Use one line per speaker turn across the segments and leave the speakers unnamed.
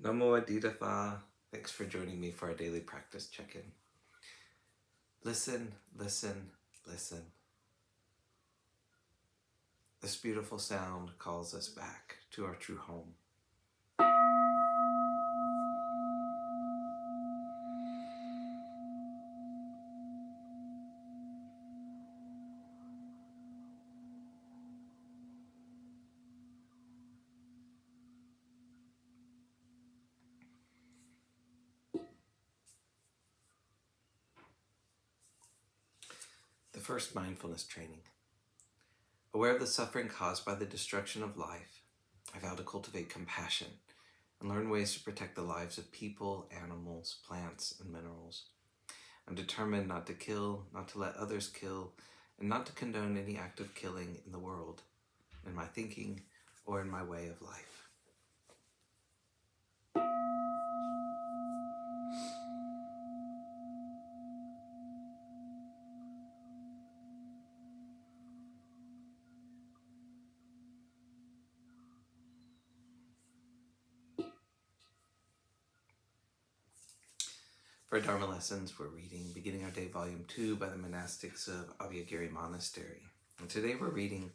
Namo Aditha. Thanks for joining me for our daily practice check-in. Listen, listen, listen. This beautiful sound calls us back to our true home. The first mindfulness training. Aware of the suffering caused by the destruction of life, I vow to cultivate compassion and learn ways to protect the lives of people, animals, plants, and minerals. I'm determined not to kill, not to let others kill, and not to condone any act of killing in the world, in my thinking, or in my way of life. For our Dharma lessons, we're reading Beginning Our Day, Volume 2 by the monastics of Abhayagiri Monastery. And today we're reading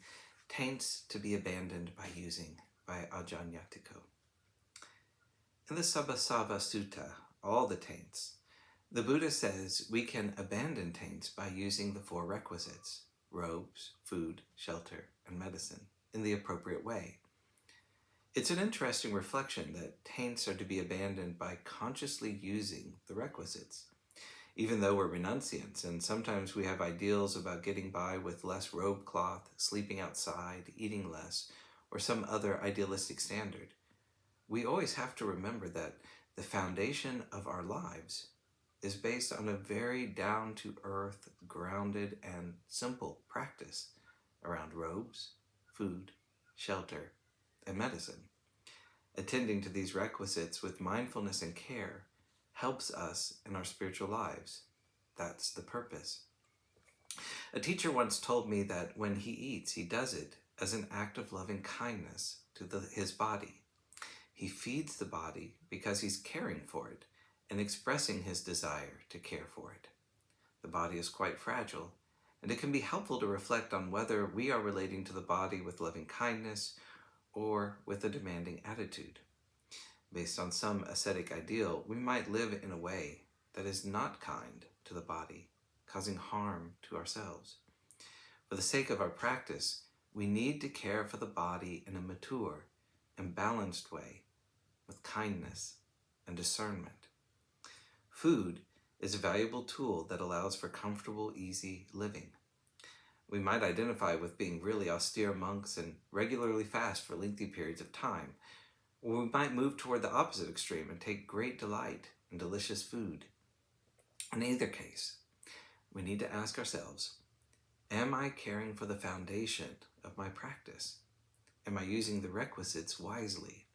Taints to be Abandoned by Using by Ajahn Yatiko. In the Sabbasava Sutta, all the taints, the Buddha says we can abandon taints by using the four requisites, robes, food, shelter, and medicine, in the appropriate way. It's an interesting reflection that taints are to be abandoned by consciously using the requisites. Even though we're renunciants and sometimes we have ideals about getting by with less robe cloth, sleeping outside, eating less, or some other idealistic standard, we always have to remember that the foundation of our lives is based on a very down-to-earth, grounded, and simple practice around robes, food, shelter, and medicine. Attending to these requisites with mindfulness and care helps us in our spiritual lives. That's the purpose. A teacher once told me that when he eats, he does it as an act of loving kindness to his body. He feeds the body because he's caring for it and expressing his desire to care for it. The body is quite fragile, and it can be helpful to reflect on whether we are relating to the body with loving kindness or with a demanding attitude. Based on some ascetic ideal, we might live in a way that is not kind to the body, causing harm to ourselves. For the sake of our practice, we need to care for the body in a mature and balanced way, with kindness and discernment. Food is a valuable tool that allows for comfortable, easy living. We might identify with being really austere monks and regularly fast for lengthy periods of time, or we might move toward the opposite extreme and take great delight in delicious food. In either case, we need to ask ourselves, am I caring for the foundation of my practice? Am I using the requisites wisely?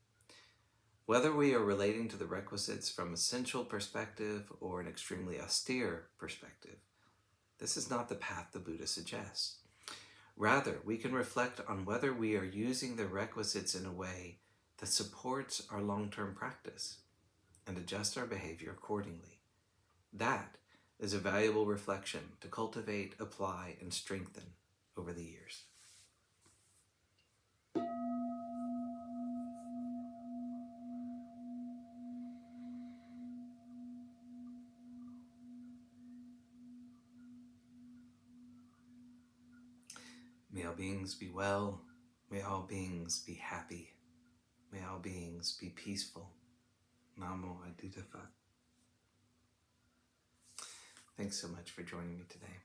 Whether we are relating to the requisites from a sensual perspective or an extremely austere perspective, this is not the path the Buddha suggests. Rather, we can reflect on whether we are using the requisites in a way that supports our long-term practice and adjust our behavior accordingly. That is a valuable reflection to cultivate, apply, and strengthen over the years. May all beings be well. May all beings be happy. May all beings be peaceful. Namo Aditha Phat. Thanks so much for joining me today.